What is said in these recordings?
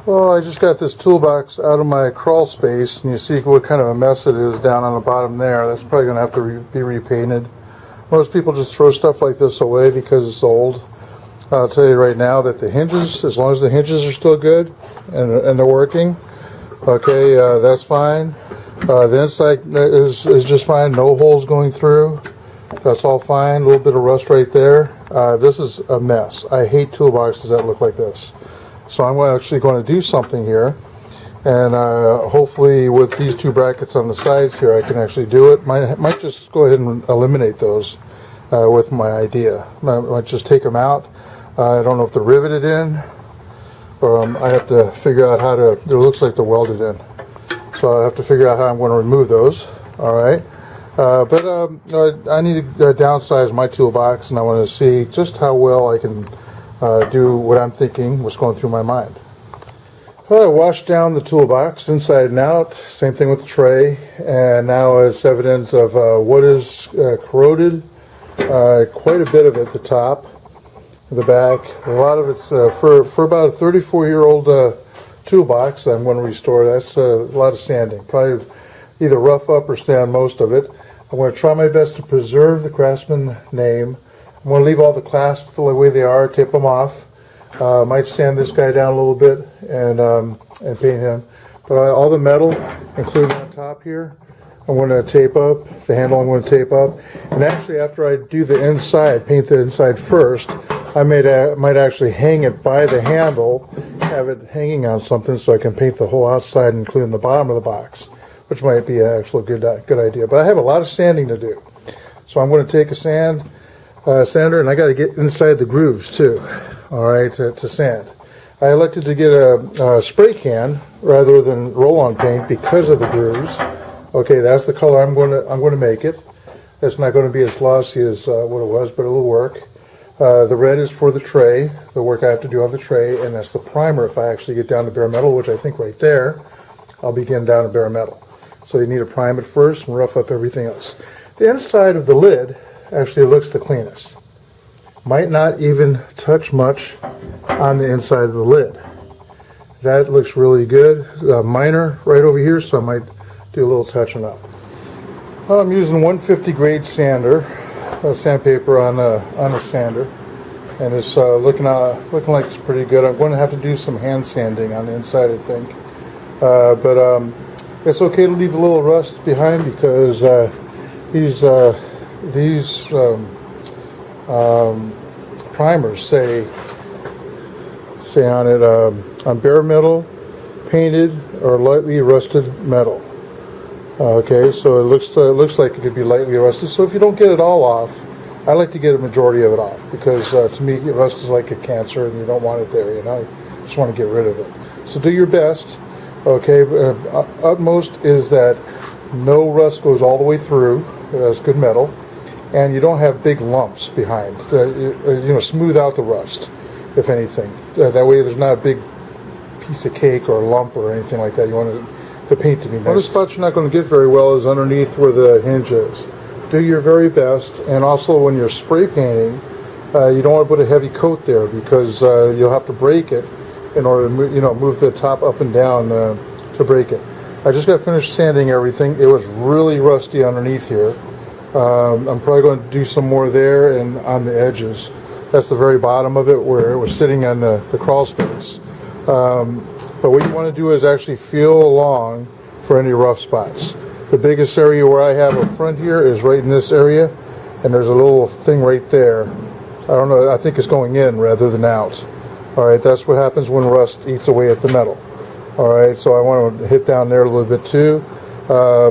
Well, I just got this toolbox out of my crawl space, and you see what kind of a mess it is down on the bottom there. That's probably going to have to be repainted. Most people just throw stuff like this away because it's old. I'll tell you right now that the hinges, as long as the hinges are still good and they're working, okay, that's fine. The inside is just fine, no holes going through. That's all fine. A little bit of rust right there. This is a mess. I hate toolboxes that look like this. So I'm actually going to do something here, and hopefully with these two brackets on the sides here I can actually do it. Might just go ahead and eliminate those with my idea. Might just take them out. I don't know if they're riveted in, or I have to figure out how to, it looks like they're welded in. So I have to figure out how I'm going to remove those. Alright, but I need to downsize my toolbox, and I want to see just how well I can do what I'm thinking, what's going through my mind. Well, I washed down the toolbox inside and out, same thing with the tray, and now it's evident of what is corroded, quite a bit of it at the top, the back. A lot of it's for about a 34-year-old toolbox I'm going to restore. That's a lot of sanding, probably either rough up or sand most of it. I'm going to try my best to preserve the Craftsman name. I'm going to leave all the clasps the way they are, tape them off. Might sand this guy down a little bit and paint him. But all the metal, including on top here, I'm going to tape up. The handle I'm going to tape up. And actually, after I do the inside, paint the inside first, I might actually hang it by the handle, have it hanging on something so I can paint the whole outside, including the bottom of the box, which might be an actual good idea. But I have a lot of sanding to do. So I'm going to take a sander, and I got to get inside the grooves too, all right, to sand. I elected to get a spray can rather than roll-on paint because of the grooves. Okay, that's the color I'm going to make it. It's not going to be as glossy as what it was, but it'll work. The red is for the tray, the work I have to do on the tray, and that's the primer if I actually get down to bare metal, which I think right there, I'll begin down to bare metal. So you need to prime it first and rough up everything else. The inside of the lid actually looks the cleanest. Might not even touch much on the inside of the lid. That looks really good. Minor right over here, so I might do a little touching up. Well, I'm using 150 grade sander, sandpaper on a sander, and it's looking like it's pretty good. I'm going to have to do some hand sanding on the inside, I think, but it's okay to leave a little rust behind because these primers say on it on bare metal, painted or lightly rusted metal. Okay, so it looks like it could be lightly rusted. So if you don't get it all off, I like to get a majority of it off because to me rust is like a cancer and you don't want it there. You know, you just want to get rid of it. So do your best. Okay, utmost is that no rust goes all the way through. That's good metal, and you don't have big lumps behind. Smooth out the rust, if anything. That way, there's not a big piece of cake or lump or anything like that. You want the paint to be nice. One of the spots you're not going to get very well is underneath where the hinge is. Do your very best, and also when you're spray painting, you don't want to put a heavy coat there because you'll have to break it in order to move the top up and down to break it. I just got finished sanding everything. It was really rusty underneath here. I'm probably going to do some more there and on the edges. That's the very bottom of it where it was sitting on the crawl space. But what you want to do is actually feel along for any rough spots. The biggest area where I have up front here is right in this area, and there's a little thing right there. I don't know, I think it's going in rather than out. Alright, that's what happens when rust eats away at the metal. Alright, so I want to hit down there a little bit too. I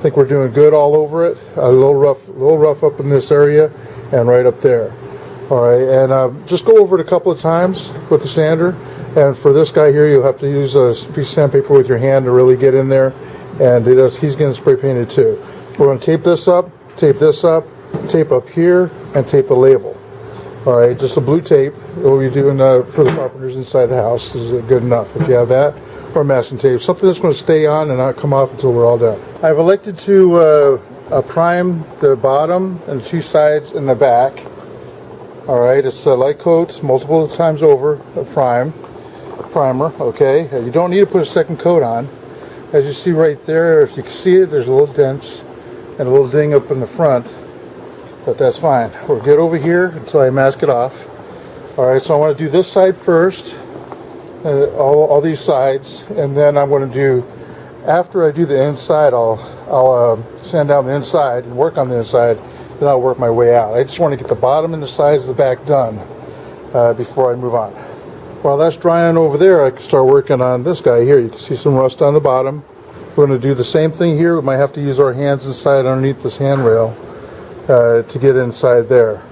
think we're doing good all over it. A little rough up in this area and right up there. Alright, and just go over it a couple of times with the sander. And for this guy here, you'll have to use a piece of sandpaper with your hand to really get in there. And he's getting spray painted too. We're going to tape this up, tape up here, and tape the label. Alright, just a blue tape. What we're doing for the carpenters inside the house is good enough. If you have that, or masking tape. Something that's going to stay on and not come off until we're all done. I've elected to prime the bottom and the two sides and the back. Alright, it's a light coat, multiple times over, a prime. primer, okay? You don't need to put a second coat on. As you see right there, if you can see it, there's a little dents and a little ding up in the front, but that's fine. We're good over here until I mask it off. Alright, so I want to do this side first, all these sides, and then I'm going to do, after I do the inside, I'll sand down the inside and work on the inside, then I'll work my way out. I just want to get the bottom and the sides of the back done before I move on. While that's drying over there, I can start working on this guy here. You can see some rust on the bottom. We're going to do the same thing here. We might have to use our hands inside underneath this handrail to get inside there.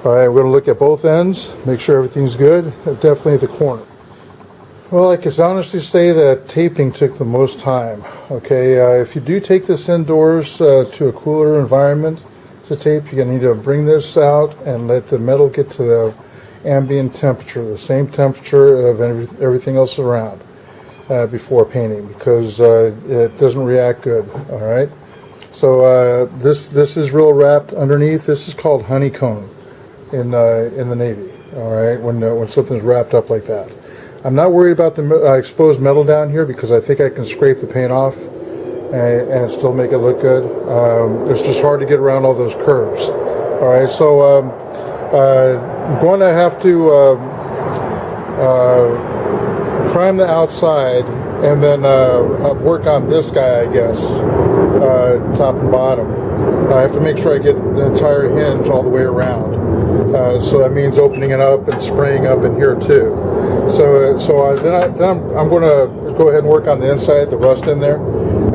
Alright, we're going to look at both ends, make sure everything's good, definitely the corner. Well, I can honestly say that taping took the most time. Okay, if you do take this indoors to a cooler environment to tape, you're going to need to bring this out and let the metal get to the ambient temperature, the same temperature of everything else around before painting, because it doesn't react good. All right, so this is real wrapped underneath. This is called honeycomb in the Navy. All right, when something's wrapped up like that. I'm not worried about the exposed metal down here because I think I can scrape the paint off and still make it look good. It's just hard to get around all those curves. All right, so I'm going to have to prime the outside and then work on this guy, I guess, top and bottom. I have to make sure I get the entire hinge all the way around. So that means opening it up and spraying up in here too. So then I'm going to go ahead and work on the inside, the rust in there,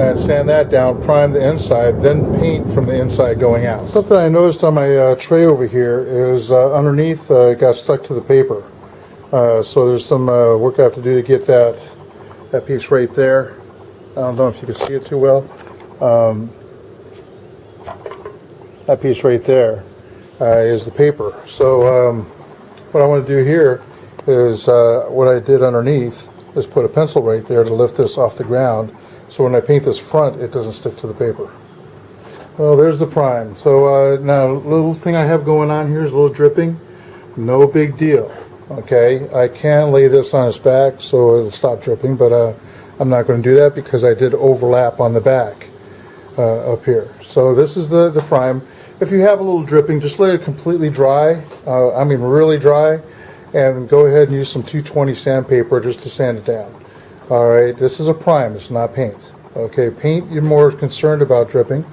and sand that down, prime the inside, then paint from the inside going out. Something I noticed on my tray over here is underneath it got stuck to the paper. So there's some work I have to do to get that piece right there. I don't know if you can see it too well. That piece right there is the paper. So what I want to do here is what I did underneath is put a pencil right there to lift this off the ground, so when I paint this front it doesn't stick to the paper. Well, there's the prime. So now, little thing I have going on here is a little dripping. No big deal. Okay, I can lay this on its back so it'll stop dripping, but I'm not going to do that because I did overlap on the back up here. So this is the prime. If you have a little dripping, just let it completely dry. I mean really dry. And go ahead and use some 220 sandpaper just to sand it down. Alright, this is a prime, it's not paint. Okay, paint you're more concerned about dripping.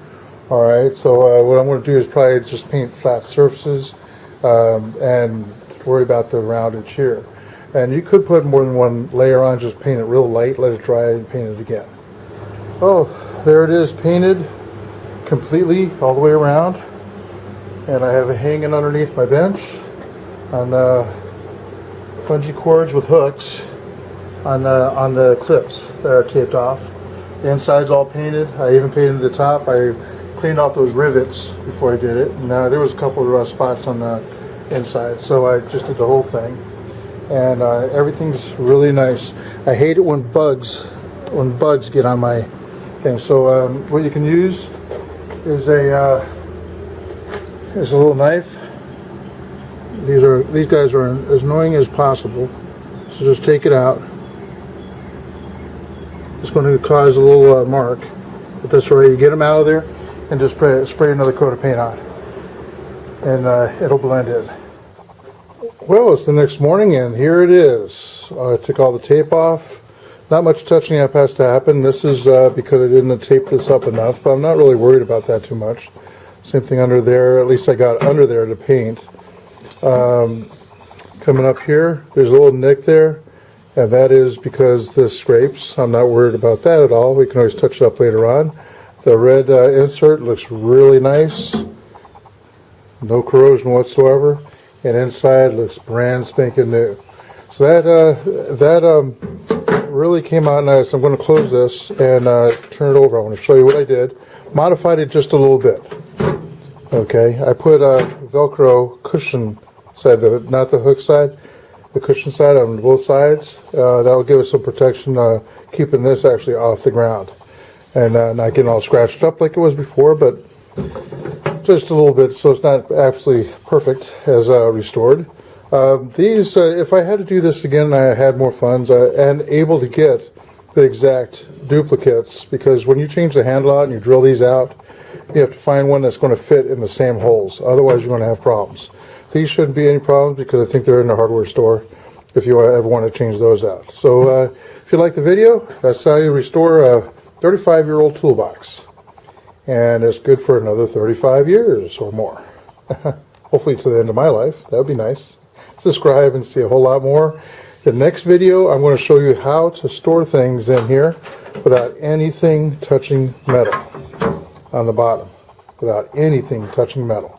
Alright, so what I'm going to do is probably just paint flat surfaces and worry about the roundage here. And you could put more than one layer on, just paint it real light, let it dry, and paint it again. Oh, there it is, painted completely all the way around. And I have it hanging underneath my bench on bungee cords with hooks on the clips that are taped off. The inside's all painted. I even painted the top. I cleaned off those rivets before I did it. And there was a couple of spots on the inside, so I just did the whole thing. And everything's really nice. I hate it when bugs get on my thing. So what you can use is a little knife. These guys are as annoying as possible, so just take it out. It's going to cause a little mark, but that's right. You get them out of there and just spray another coat of paint on, and it'll blend in. Well, it's the next morning and here it is. I took all the tape off. Not much touching up has to happen. This is because I didn't tape this up enough, but I'm not really worried about that too much. Same thing under there. At least I got under there to paint. Coming up here, there's a little nick there, and that is because this scrapes. I'm not worried about that at all. We can always touch it up later on. The red insert looks really nice. No corrosion whatsoever. And inside looks brand spanking new. So that really came out nice. I'm going to close this and turn it over. I want to show you what I did. Modified it just a little bit. Okay, I put a Velcro cushion side, not the hook side, the cushion side on both sides. That'll give us some protection, keeping this actually off the ground and not getting all scratched up like it was before, but just a little bit, so it's not absolutely perfect as restored. These, if I had to do this again and I had more funds and able to get the exact duplicates, because when you change the handle out and you drill these out, you have to find one that's going to fit in the same holes. Otherwise, you're going to have problems. These shouldn't be any problems because I think they're in the hardware store if you ever want to change those out. So if you like the video, that's how you restore a 35-year-old toolbox. And it's good for another 35 years or more. Hopefully to the end of my life. That would be nice. Subscribe and see a whole lot more. The next video, I'm going to show you how to store things in here without anything touching metal on the bottom. Without anything touching metal.